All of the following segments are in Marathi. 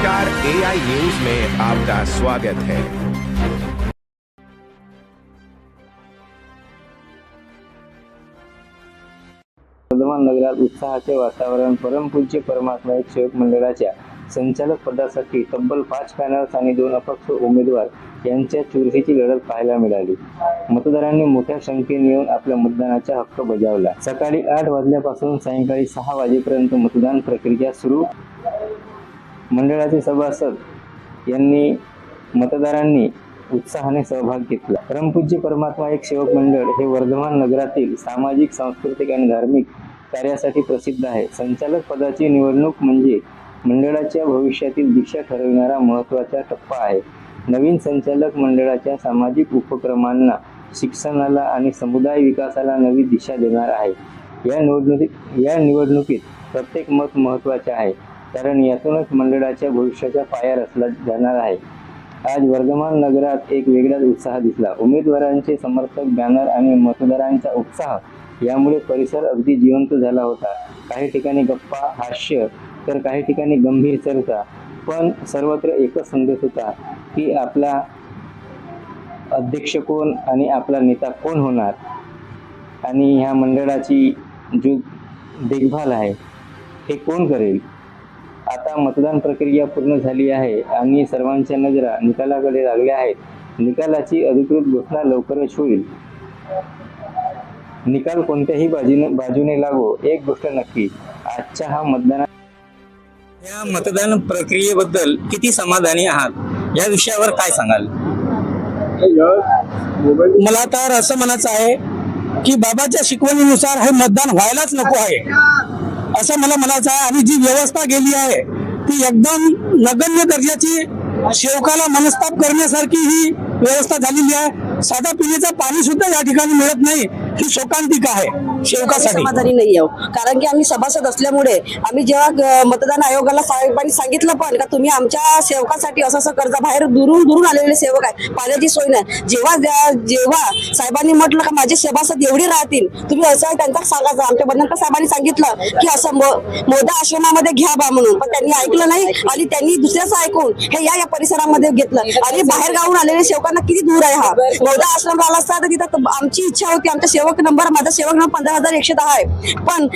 नमस्कार, एआई न्यूज में आपका स्वागत है। वर्धमान नगरात उत्साहाचे वातावरण। परमपूज्य परमात्मा एक सेवक मंडळाच्या संचालक पदासाठी तब्बल 5 पॅनल्स आणि 2 अपक्ष उमेदवार यांच्या चुरशीची लढत पाहायला मिळाली। मतदारांनी मोठ्या संख्येने येऊन आपल्या मतदानाचा हक्क बजावला। सकाळी 8 वाजल्यापासून सायंकाळी 6 वाजेपर्यंत मतदान प्रक्रिया सुरू। मंडळाचे सभासद यांनी मतदारांनी उत्साहाने सहभाग घेतला। परमपूज्य परमात्मा एक सेवक मंडळ हे वर्धमान नगरातील सामाजिक, सांस्कृतिक आणि धार्मिक कार्यासाठी प्रसिद्ध आहे। संचालक पदाची निवडणूक म्हणजे मंडळाच्या भविष्यातील दिशा ठरविणारा महत्त्वाचा टप्पा आहे। नवीन संचालक मंडळाच्या सामाजिक उपक्रमांना, शिक्षणाला आणि समुदाय विकासाला नवी दिशा देणार आहे। या निवडणुकीत प्रत्येक मत महत्त्वाचे आहे, कारण यातूनच मंडळाच्या भविष्याचा पाया रचला जाणार आहे। आज वर्धमान नगरात एक वेगळाच उत्साह दिसला। उमेदवारांचे समर्थक, बॅनर आणि मतदारांचा उत्साह यामुळे परिसर अगदी जिवंत झाला होता। काही ठिकाणी गप्पा, हास्य, तर काही ठिकाणी गंभीर चर्चा, पण सर्वत्र एकच संदेश होता की आपला अध्यक्ष कोण आणि आपला नेता कोण होणार, आणि ह्या मंडळाची जो देखभाल आहे हे कोण करेल। आता मतदान प्रक्रिया पूर्ण झाली आहे आणि सर्वांच्या नजरा निकालाकडे लागल्या आहेत। निकालाची अधिकृत घोषणा लवकरच होईल। निकाल कोणत्याही बाजूने लागो, एक गोष्ट नक्की, आजच्या या मतदान प्रक्रियेबद्दल किती समाधानी आहात, या विषयावर काय सांगाल? मला तर असं म्हणायचं आहे की बाबाच्या शिकवणीनुसार हे मतदान व्हायलाच नको आहे, असं मला म्हणायचं आहे। आणि जी व्यवस्था केली आहे ती एकदम नगण्य दर्जाची, सेवकाला मनस्ताप करण्यासारखी ही व्यवस्था झालेली आहे। साधा पिण्याचं पाणी सुद्धा या ठिकाणी मिळत नाही, ही शोकांतिका आहे सेवकासाठी। समाधानी नाही आहोत, कारण की आम्ही सभासद असल्यामुळे आम्ही जेव्हा मतदान आयोगाला साहेबांनी सांगितलं पण का तुम्ही आमच्या सेवकासाठी असं कर्ज, बाहेर दुरून आलेले सेवक आहे, पाण्याची सोय नाही। जेव्हा साहेबांनी म्हटलं का माझे सभासद एवढे राहतील, तुम्ही असं त्यांचा सांगायचं। आमच्या बंधनकर साहेबांनी सांगितलं की असं मोदा आश्रमामध्ये घ्या बा म्हणून, पण त्यांनी ऐकलं नाही आणि त्यांनी दुसऱ्याचं ऐकून हे या परिसरामध्ये घेतलं। आणि बाहेर गावून आलेले सेवकांना किती दूर आहे हा मोदा आश्रम आला असता तर तिथं आमची इच्छा होती, आमचा सेवक नंबर, माझा सेवक नंबर 15,110 आहे, पण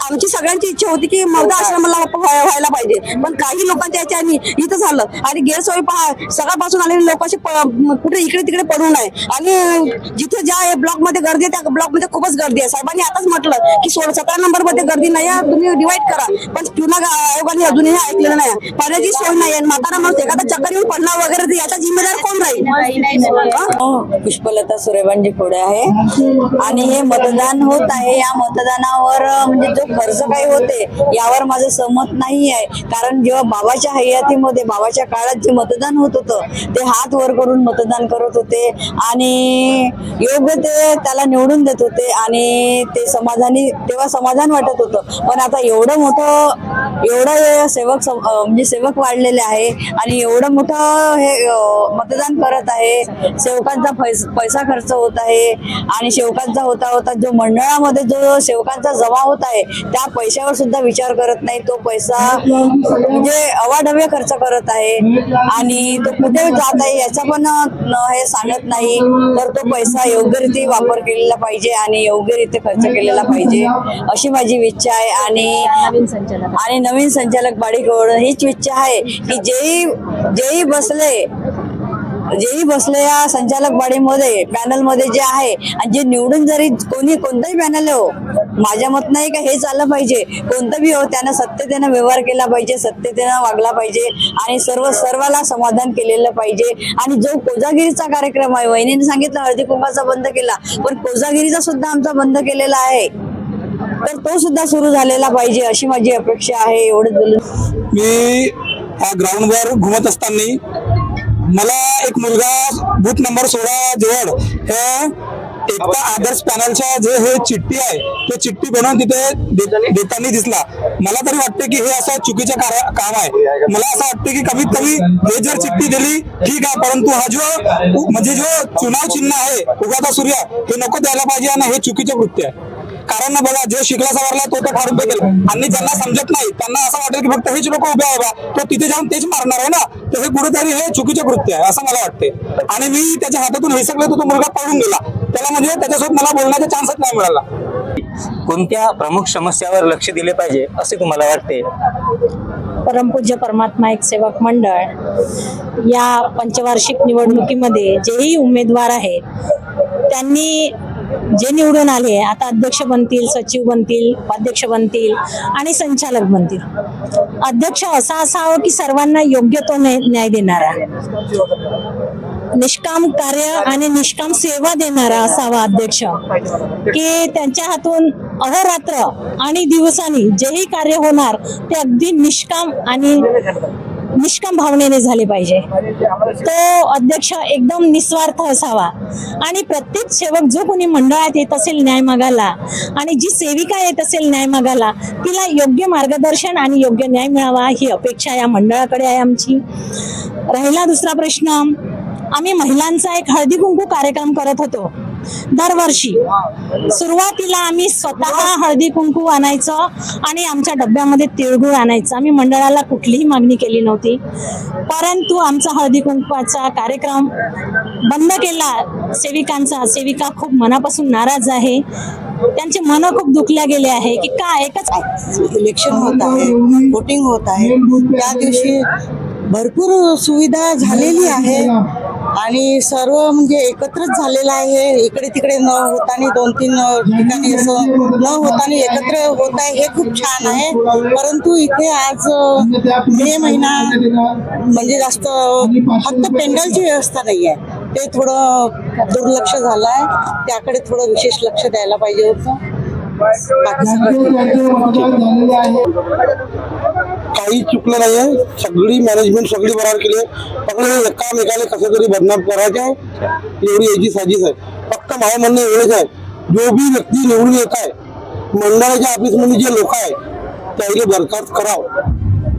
आमची सगळ्यांची इच्छा होती की मोदा आश्रमाला व्हायला पाहिजे, पण काही लोकांच्या याच्याने इथं झालं। आणि गैरसोय पहा, सकाळपासून आलेले लोक असे कुठे इकडे तिकडे पडून आहे, आणि जिथे ज्या ब्लॉक मध्ये गर्दी आहे त्या ब्लॉक मध्ये खूपच गर्दी आहे। साहेबांनी आताच म्हटलं की 17 नंबर मध्ये गर्दी नाही आहे, तुम्ही डिवाइड करा, पण चुनाव आयोगाने अजूनही ऐकलेलं नाही। पाण्याची सोय नाही आहे, म्हातारा माणूस एखादा चक्कर येऊन पडला वगैरे याचा जिम्मेदार कोण राहील? पुष्पलता सुरेबांजी पुढे आहे आणि हे मतदान होत आहे। या मतदानावर म्हणजे जो खर्च काही होते यावर माझं सहमत नाही आहे, कारण जेव्हा बाबाच्या हयातीमध्ये, बाबाच्या काळात जे मतदान होत होतं ते हात वर करून मतदान करत होते आणि योग्य ते त्याला निवडून देत होते आणि ते तेव्हा समाधान वाटत होतं। पण आता एवढं सेवक वाढलेले आहे आणि एवढं मोठं हे मतदान करत आहे, सेवकांचा पैसा खर्च होत आहे आणि सेवकांचा होता जो मंडळामध्ये जो सेवकांचा जमा होत आहे त्या पैशावर सुद्धा विचार करत नाही। तो पैसा म्हणजे अवाढव्य खर्च करत आहे आणि तो कुठे जात आहे याचा पण हे सांगत नाही। तर तो पैसा योग्यरीत्या वापर केलेला पाहिजे आणि योग्यरीत्या खर्च केलेला पाहिजे अशी माझी इच्छा आहे। आणि नवीन संचालक बाडीकडून हीच इच्छा आहे की जेही बसले या संचालक बाडीमध्ये, पॅनल मध्ये जे आहे, आणि जे निवडून जरी कोणताही पॅनल हो, माझ्या मत नाही का हे चाललं पाहिजे, कोणतं बी हो, त्यानं सत्यतेनं व्यवहार केला पाहिजे, सत्यतेनं वागला पाहिजे आणि सर्वाला समाधान केलेलं पाहिजे। आणि जो कोजागिरीचा कार्यक्रम आहे, वहिनीने सांगितलं हळदी कुंकाचा बंद केला, पण कोजागिरीचा सुद्धा आमचा बंद केलेला आहे, तर तो सुद्धा सुरू झालेला पाहिजे अशी माझी अपेक्षा आहे। एवढंच बोलून मी ग्राउंडवर घुमत असताना मला एक मुलगा बूथ नंबर 16 जवळ हे एकता आदर्श पॅनलच्या जे हे चिठ्ठी आहे ते चिठ्ठी बनवून तिथे देताना दिसला। मला तरी वाटते की हे असं चुकीचं काम आहे। मला असं वाटतं की कमीत कमी हे जर चिठ्ठी दिली ठीक आहे, परंतु हा जो चुनाव चिन्ह आहे उगाचा सूर्य हे नको द्यायला पाहिजे आणि हे चुकीचं कृत्य आहे। कारण ना बघा, जो शिकला सवरला तो तर फार केलं, आणि ज्यांना समजत नाही त्यांना असं वाटेल की फक्त हेच लोक उभे आहे बा, तो तिथे जाऊन तेच मारणार आहे ना, तर हे कुठेतरी हे चुकीचे कृत्य आहे असं मला वाटते. आणि मी त्याच्या हातातून हे सगळं तो मुलगा पळून गेला, त्याला म्हणजे त्याच्यासोबत मला बोलण्याचा चान्सच नाही मिळाला. कोणत्या प्रमुख समस्यावर लक्ष दिले पाहिजे असे तुम्हाला वाटते? परमपूज्य परमात्मा एक सेवक मंडळ या पंचवार्षिक निवडणुकीमध्ये जेही उमेदवार आहेत त्यांनी जे निवडून आले, आता अध्यक्ष बनतील, सचिव बनतील, उपाध्यक्ष बनतील आणि संचालक बनतील. अध्यक्ष असा असावा की सर्वांना योग्य तो न्याय देणारा, निष्काम कार्य आणि निष्काम सेवा देणारा असावा अध्यक्ष, की त्यांच्या हातून अहोरात्र आणि दिवसांनी जेही कार्य होणार ते अगदी निष्काम आणि निष्काम भावनेने झाले पाहिजे. तो अध्यक्ष एकदम निस्वार्थ असावा आणि प्रत्येक सेवक जो कोणी मंडळात येत असेल न्याय मागायला आणि जी सेविका येत असेल न्याय मागायला, तिला योग्य मार्गदर्शन आणि योग्य न्याय मिळावा ही अपेक्षा या मंडळाकडे आहे आमची. राहिला दुसरा प्रश्न, आम्ही महिलांचा एक हळदी कुंकू कार्यक्रम करत होतो दरवर्षी. सुरुवातीला आम्ही स्वतः हळदी कुंकू आणायचं आणि आमच्या डब्यामध्ये तिळगुळ आणायचं. आम्ही मंडळाला कुठलीही मागणी केली नव्हती, परंतु आमचा हळदी कुंकवाचा कार्यक्रम बंद केला सेविकांचा. सेविका खूप मनापासून नाराज आहे, त्यांचे मन खूप दुखल्या गेले आहे की का एकच इलेक्शन होत आहे, वोटिंग होत आहे, त्या दिवशी भरपूर सुविधा झालेली आहे आणि सर्व म्हणजे एकत्रच झालेलं आहे. इकडे तिकडे न होताना 2-3 ठिकाणी असं न होताना एकत्र होत आहे, हे खूप छान आहे. परंतु इथे आज मे महिना म्हणजे जास्त फक्त पेंडलची व्यवस्था नाही आहे, ते थोडं दुर्लक्ष झालं आहे, त्याकडे थोडं विशेष लक्ष द्यायला पाहिजे होतं. बाकी काही चुकलं नाहीये, सगळी मॅनेजमेंट सगळी बरोबर केली आहे. फक्त एकामेकाला कसं तरी बदनाम करायचं आहे एवढी याची साजिश आहे. फक्त माझं म्हणणं एवढंच आहे, जो बी व्यक्ती निवडून येत आहे मंडळाच्या ऑफिसमध्ये जे लोक आहे त्याला बरखास्त करावं,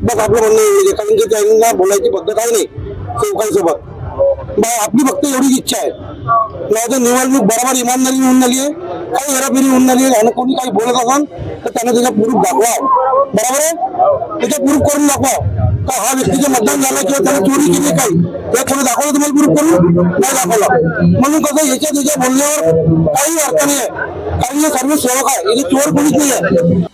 बस आपलं म्हणणं एवढं आहे. कारण की त्यांना बोलायची पद्धत आहे नाही सेवकांसोबत, आपली फक्त एवढीच इच्छा आहे. नाही तर निवडणूक बरोबर इमानदारी होऊन झाली आहे, काही हेराफेरी होऊन झाली आहे, आणि कोणी काही बोलत असाल तर त्यांना त्याचा प्रूफ दाखवा, बरोबर आहे, त्याचा प्रूफ करून दाखवा का हा व्यक्तीचे मतदान झालं किंवा त्याने चोरी केली काही, हे थोडं दाखवलं तुम्हाला प्रूफ करून नाही दाखवलं. म्हणून कसं याच्या बोलण्यावर काही अर्थ नाही आहे, कारण हे सर्व सेवक आहे, याचे चोर कोणीच नाही आहे.